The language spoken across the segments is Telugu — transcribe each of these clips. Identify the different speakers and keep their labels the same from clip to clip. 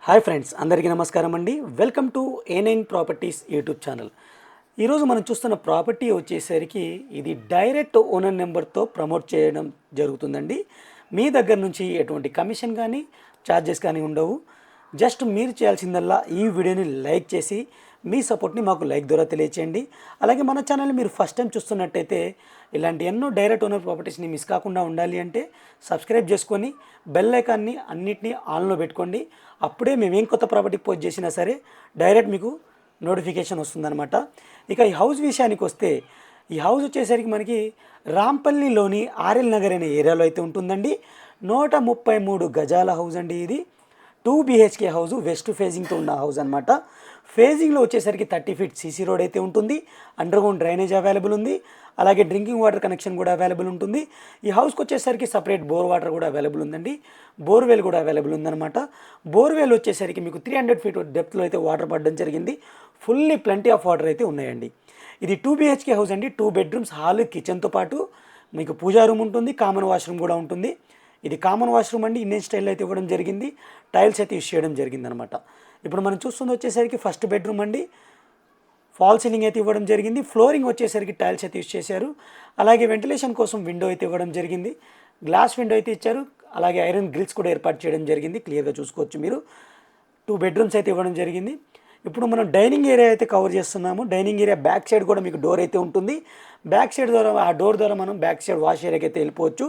Speaker 1: హాయ్ ఫ్రెండ్స్, అందరికీ నమస్కారం అండి. Welcome to A9 properties YouTube channel. ఈరోజు మనం చూస్తున్న ప్రాపర్టీ వచ్చేసరికి ఇది డైరెక్ట్ ఓనర్ నెంబర్తో ప్రమోట్ చేయడం జరుగుతుందండి. మీ దగ్గర నుంచి ఎటువంటి కమిషన్ కానీ ఛార్జెస్ కానీ ఉండవు. జస్ట్ మీరు చేయాల్సిందల్లా ఈ వీడియోని లైక్ చేసి మీ సపోర్ట్ని మాకు లైక్ ద్వారా తెలియచేయండి. అలాగే మన ఛానల్ని మీరు ఫస్ట్ టైం చూస్తున్నట్టయితే ఇలాంటి ఎన్నో డైరెక్ట్ ఓనర్ ప్రాపర్టీస్ని మిస్ కాకుండా ఉండాలి అంటే సబ్స్క్రైబ్ చేసుకొని బెల్ ఐకాన్ని అన్నిటినీ ఆన్లో పెట్టుకోండి. అప్పుడే మేము ఏం కొత్త ప్రాపర్టీ పోస్ట్ చేసినా సరే డైరెక్ట్ మీకు నోటిఫికేషన్ వస్తుందన్నమాట. ఇక ఈ హౌస్ విషయానికి వస్తే ఈ హౌస్ వచ్చేసరికి మనకి రాంపల్లిలోని ఆర్ఎల్ నగర్ అనే ఏరియాలో అయితే ఉంటుందండి. 133 గజాల హౌస్ అండి. ఇది 2 BHK హౌస్, వెస్ట్ ఫేజింగ్తో ఉన్న హౌస్ అనమాట. ఫేజింగ్లో వచ్చేసరికి 30 ఫీట్ సీసీ రోడ్ అయితే ఉంటుంది. అండర్గ్రౌండ్ డ్రైనేజ్ అవైలబుల్ ఉంది. అలాగే డ్రింకింగ్ వాటర్ కనెక్షన్ కూడా అవైలబుల్ ఉంటుంది. ఈ హౌస్కి వచ్చేసరికి సపరేట్ బోర్ వాటర్ కూడా అవైలబుల్ ఉందండి. బోర్వెల్ కూడా అవైలబుల్ ఉందన్నమాట. బోర్వెల్ వచ్చేసరికి మీకు 300 ఫీట్ డెప్త్లో అయితే వాటర్ పడడం జరిగింది. ఫుల్లీ ప్lenty ఆఫ్ వాటర్ అయితే ఉన్నాయండి. ఇది 2 BHK హౌస్ అండి. 2 బెడ్రూమ్స్, హాల్, కిచెన్తో పాటు మీకు పూజా రూమ్ ఉంటుంది, కామన్ వాష్రూమ్ కూడా ఉంటుంది. ఇది కామన్ వాష్రూమ్ అండి. ఇండియన్ స్టైల్లో అయితే ఇవ్వడం జరిగింది. టైల్స్ అయితే యూస్ చేయడం జరిగిందనమాట. ఇప్పుడు మనం చూస్తుంది వచ్చేసరికి ఫస్ట్ బెడ్రూమ్ అండి. ఫాల్ సీలింగ్ అయితే ఇవ్వడం జరిగింది. ఫ్లోరింగ్ వచ్చేసరికి టైల్స్ అయితే యూస్ చేశారు. అలాగే వెంటిలేషన్ కోసం విండో అయితే ఇవ్వడం జరిగింది. గ్లాస్ విండో అయితే ఇచ్చారు. అలాగే ఐరన్ గ్రిల్స్ కూడా ఏర్పాటు చేయడం జరిగింది. క్లియర్గా చూసుకోవచ్చు మీరు. 2 బెడ్రూమ్స్ అయితే ఇవ్వడం జరిగింది. ఇప్పుడు మనం డైనింగ్ ఏరియా అయితే కవర్ చేస్తున్నాము. డైనింగ్ ఏరియా బ్యాక్ సైడ్ కూడా మీకు డోర్ అయితే ఉంటుంది. బ్యాక్ సైడ్ ద్వారా ఆ డోర్ ద్వారా మనం బ్యాక్ సైడ్ వాష్ ఏరియాకి అయితే వెళ్ళిపోవచ్చు.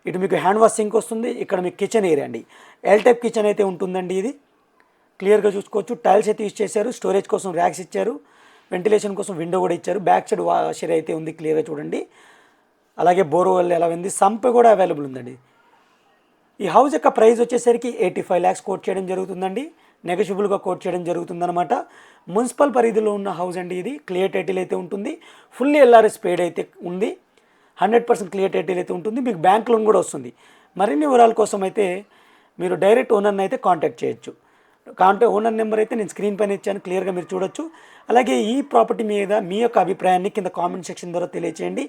Speaker 1: ఇటు మీకు హ్యాండ్ వాష్ సింక్ వస్తుంది. ఇక్కడ మీకు కిచెన్ ఏరియా అండి. ఎల్ టైప్ కిచెన్ అయితే ఉంటుందండి. ఇది క్లియర్గా చూసుకోవచ్చు. టైల్స్ అయితే యూస్ చేశారు. స్టోరేజ్ కోసం ర్యాక్స్ ఇచ్చారు. వెంటిలేషన్ కోసం విండో కూడా ఇచ్చారు. బ్యాక్ సైడ్ వాష్ ఏరియా అయితే ఉంది. క్లియర్గా చూడండి. అలాగే బోర్వెల్ ఎలా ఉంది, సంప్ కూడా అవైలబుల్ ఉందండి. ఈ హౌస్ యొక్క ప్రైస్ వచ్చేసరికి 85 lakhs కోట్ చేయడం జరుగుతుందండి. నెగోషియబుల్గా కోట్ చేయడం జరుగుతుందన్నమాట. మున్సిపల్ పరిధిలో ఉన్న హౌస్ అండి. ఇది క్లియర్ టైటిల్ అయితే ఉంటుంది. ఫుల్లీ LRS పేడ్ అయితే ఉంది. 100% క్లియర్ టైటిల్ అయితే ఉంటుంది. మీకు బ్యాంక్ లోన్ కూడా వస్తుంది. మరిన్ని వివరాల కోసం అయితే మీరు డైరెక్ట్ ఓనర్ని అయితే కాంటాక్ట్ చేయొచ్చు. ఓనర్ నెంబర్ అయితే నేను స్క్రీన్ పైన ఇచ్చాను, క్లియర్గా మీరు చూడొచ్చు. అలాగే ఈ ప్రాపర్టీ మీద మీ యొక్క అభిప్రాయాన్ని కింద కామెంట్ సెక్షన్ ద్వారా తెలియచేయండి.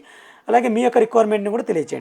Speaker 1: అలాగే మీ యొక్క రిక్వైర్మెంట్ని కూడా తెలియచేయండి.